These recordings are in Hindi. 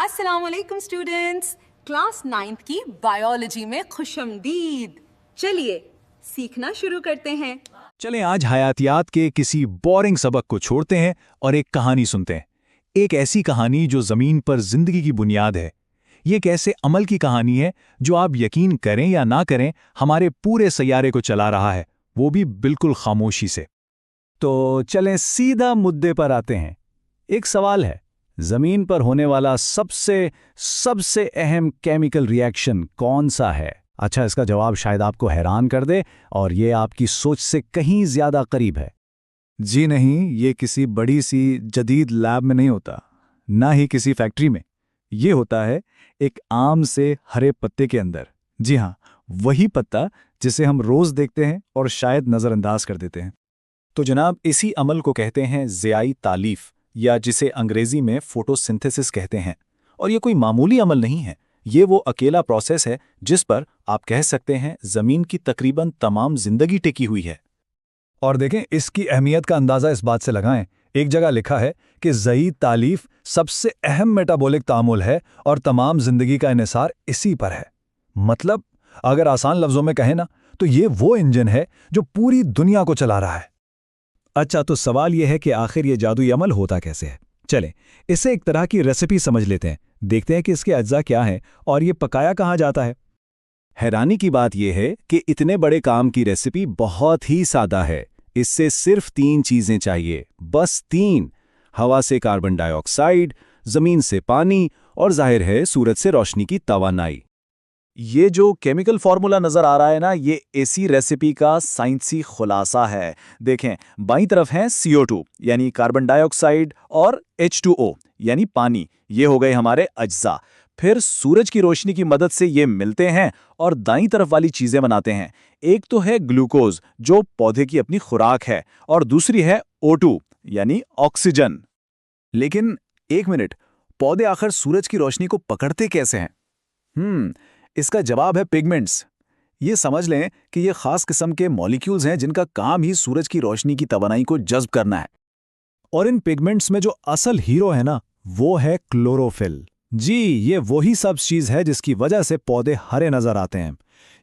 अस्सलाम वालेकुम स्टूडेंट्स। क्लास 9th की बायोलॉजी में खुशमदीद। चलिए सीखना शुरू करते हैं। चलें आज हयातियात के किसी बोरिंग सबक को छोड़ते हैं और एक कहानी सुनते हैं। एक ऐसी कहानी जो ज़मीन पर ज़िंदगी की बुनियाद है। ये एक ऐसे अमल की कहानी है जो आप यकीन करें या ना करें हमारे पूरे सैयारे को चला रहा है, वो भी बिल्कुल खामोशी से। तो चलें सीधा मुद्दे पर आते हैं। एक सवाल है, ज़मीन पर होने वाला सबसे सबसे अहम केमिकल रिएक्शन कौन सा है? अच्छा, इसका जवाब शायद आपको हैरान कर दे और ये आपकी सोच से कहीं ज़्यादा करीब है। जी नहीं, ये किसी बड़ी सी जदीद लैब में नहीं होता, ना ही किसी फैक्ट्री में। ये होता है एक आम से हरे पत्ते के अंदर। जी हाँ, वही पत्ता जिसे हम रोज़ देखते हैं और शायद नज़रअंदाज कर देते हैं। तो जनाब, इसी अमल को कहते हैं ज़ियाई तालीफ, या जिसे अंग्रेजी में फोटोसिंथेसिस कहते हैं। और ये कोई मामूली अमल नहीं है, ये वो अकेला प्रोसेस है जिस पर आप कह सकते हैं ज़मीन की तकरीबन तमाम जिंदगी टिकी हुई है। और देखें, इसकी अहमियत का अंदाज़ा इस बात से लगाएं, एक जगह लिखा है कि ज़ियाई तालीफ सबसे अहम मेटाबॉलिक तामुल है और तमाम जिंदगी का इन्हिसार इसी पर है। मतलब, अगर आसान लफ्ज़ों में कहें ना, तो ये वो इंजन है जो पूरी दुनिया को चला रहा है। अच्छा, तो सवाल यह है कि आखिर ये जादुई अमल होता कैसे है? चलें, इसे एक तरह की रेसिपी समझ लेते हैं, देखते हैं कि इसके अज्जा क्या हैं और ये पकाया कहाँ जाता है। हैरानी की बात यह है कि इतने बड़े काम की रेसिपी बहुत ही सादा है। इससे सिर्फ 3 चीजें चाहिए, बस 3। हवा से कार्बन डाइऑक्साइड, जमीन से पानी और जाहिर है सूरज से रोशनी की तवानाई। ये जो केमिकल फॉर्मूला नजर आ रहा है ना, ये इसी रेसिपी का साइंसी खुलासा है। देखें, बाईं तरफ है CO2 यानी कार्बन डाइऑक्साइड और H2O यानी पानी। ये हो गए हमारे अज्जा। फिर सूरज की रोशनी की मदद से ये मिलते हैं और दाईं तरफ वाली चीजें बनाते हैं। एक तो है ग्लूकोज जो पौधे की अपनी खुराक है, और दूसरी है O2 यानी ऑक्सीजन। लेकिन एक मिनट, पौधे आखिर सूरज की रोशनी को पकड़ते कैसे हैं? इसका जवाब है पिगमेंट्स। ये समझ लें कि ये खास किस्म के मॉलिक्यूल्स हैं जिनका काम ही सूरज की रोशनी की तवानाई को जज्ब करना है। और इन पिगमेंट्स में जो असल हीरो है ना, वो है क्लोरोफिल। जी, ये वही सब चीज है जिसकी वजह से पौधे हरे नजर आते हैं।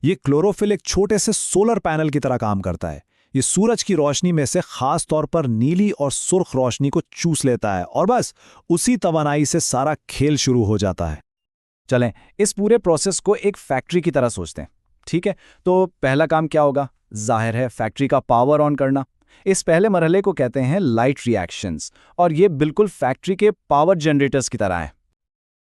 ये क्लोरोफिल एक छोटे से सोलर पैनल की तरह काम करता है। ये सूरज की रोशनी में से खास तौर पर नीली और सुर्ख रोशनी को चूस लेता है और बस उसी तवानाई से सारा खेल शुरू हो जाता है। चलें, इस पूरे प्रोसेस को एक फैक्ट्री की तरह सोचते हैं। ठीक है, तो पहला काम क्या होगा? जाहिर है फैक्ट्री का पावर ऑन करना। इस पहले मरहले को कहते हैं लाइट रिएक्शंस, और ये बिल्कुल फैक्ट्री के पावर जनरेटर्स की तरह है।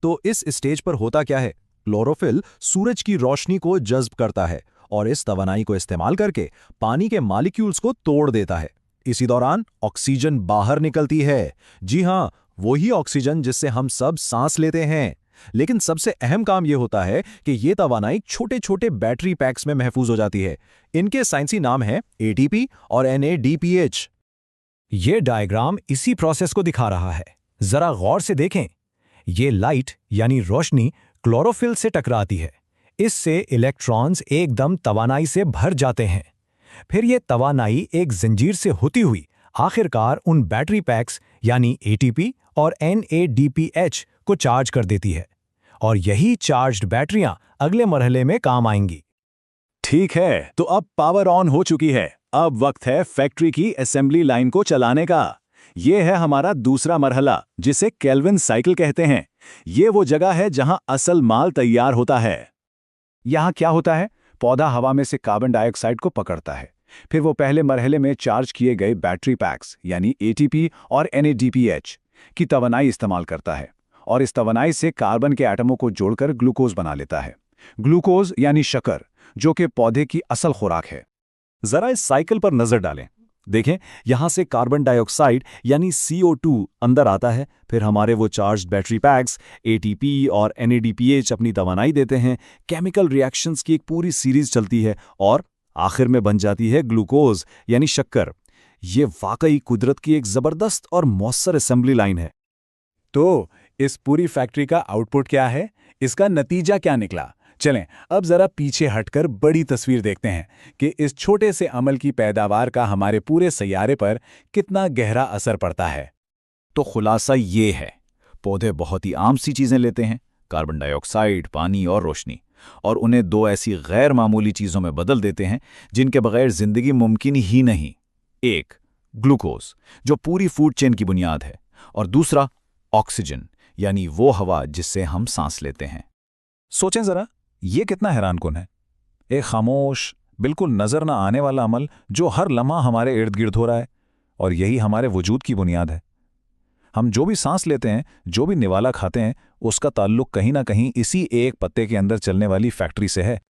तो इस स्टेज पर होता क्या है? क्लोरोफिल सूरज की रोशनी को जज्ब करता है और इस तवानाई को इस्तेमाल करके पानी के मॉलिक्यूल्स को तोड़ देता है। इसी दौरान ऑक्सीजन बाहर निकलती है। जी हां, वही ऑक्सीजन जिससे हम सब सांस लेते हैं। लेकिन सबसे अहम काम यह होता है कि यह तवानाई छोटे छोटे बैटरी पैक्स में महफूज हो जाती है। इनके साइंसी नाम है ATP और NADPH। यह डायग्राम इसी प्रोसेस को दिखा रहा है। जरा गौर से देखें, यह लाइट यानी रोशनी क्लोरोफिल से टकराती है। इससे इलेक्ट्रॉन्स एकदम तवानाई से भर जाते हैं। फिर यह तवानाई एक जंजीर से होती हुई आखिरकार उन बैटरी पैक्स यानी ATP और NADPH को चार्ज कर देती है, और यही चार्ज्ड बैटरियां अगले मरहले में काम आएंगी। ठीक है, तो अब पावर ऑन हो चुकी है। अब वक्त है फैक्ट्री की असेंबली लाइन को चलाने का। यह है हमारा दूसरा मरहला, जिसे केल्विन साइकिल कहते हैं। यह वो जगह है जहां असल माल तैयार होता है। यहां क्या होता है? पौधा हवा में से कार्बन डाइऑक्साइड को पकड़ता है। फिर वो पहले मरहले में चार्ज किए गए बैटरी पैक्स यानी ATP और NADPH की तवानाई इस्तेमाल करता है, और इस तवानाई से कार्बन के एटमों को जोड़कर ग्लूकोज बना लेता है। ग्लूकोज यानी शक्कर, जो कि पौधे की असल खुराक है। जरा इस साइकिल पर नजर डालें। देखें, यहां से कार्बन डाइऑक्साइड यानी CO2 अंदर आता है। फिर हमारे वो चार्ज्ड बैटरी पैक्स ATP और NADPH अपनी तवानाई देते हैं। केमिकल रिएक्शंस की एक पूरी सीरीज चलती है और आखिर में बन जाती है ग्लूकोज यानी शक्कर। ये वाकई कुदरत की एक जबरदस्त और मौसर असेंबली लाइन है। तो इस पूरी फैक्ट्री का आउटपुट क्या है? इसका नतीजा क्या निकला? चलें, अब जरा पीछे हटकर बड़ी तस्वीर देखते हैं कि इस छोटे से अमल की पैदावार का हमारे पूरे सैयारे पर कितना गहरा असर पड़ता है। तो खुलासा ये है, पौधे बहुत ही आम सी चीजें लेते हैं, कार्बन डाइऑक्साइड, पानी और रोशनी, और उन्हें दो ऐसी गैर मामूली चीजों में बदल देते हैं जिनके बगैर जिंदगी मुमकिन ही नहीं। एक, ग्लूकोज, जो पूरी फूड चेन की बुनियाद है, और दूसरा ऑक्सीजन, यानी वो हवा जिससे हम सांस लेते हैं। सोचें जरा, ये कितना हैरानकुन है। एक खामोश, बिल्कुल नजर ना आने वाला अमल जो हर लम्हा हमारे इर्द गिर्द हो रहा है, और यही हमारे वजूद की बुनियाद है। हम जो भी सांस लेते हैं, जो भी निवाला खाते हैं, उसका ताल्लुक कहीं ना कहीं इसी एक पत्ते के अंदर चलने वाली फैक्ट्री से है।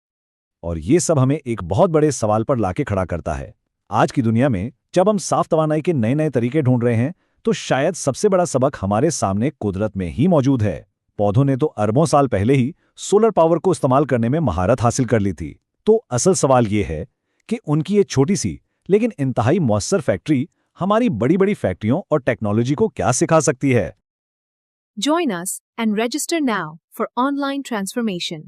और ये सब हमें एक बहुत बड़े सवाल पर लाके खड़ा करता है। आज की दुनिया में जब हम साफ तवानाई के नए नए तरीके ढूंढ रहे हैं, तो शायद सबसे बड़ा सबक हमारे सामने कुदरत में ही मौजूद है। पौधों ने तो अरबों साल पहले ही सोलर पावर को इस्तेमाल करने में महारत हासिल कर ली थी। तो असल सवाल ये है कि उनकी ये छोटी सी लेकिन इंतहाई मौसर फैक्ट्री हमारी बड़ी बड़ी फैक्ट्रियों और टेक्नोलॉजी को क्या सिखा सकती है। Join us and register now for online transformation.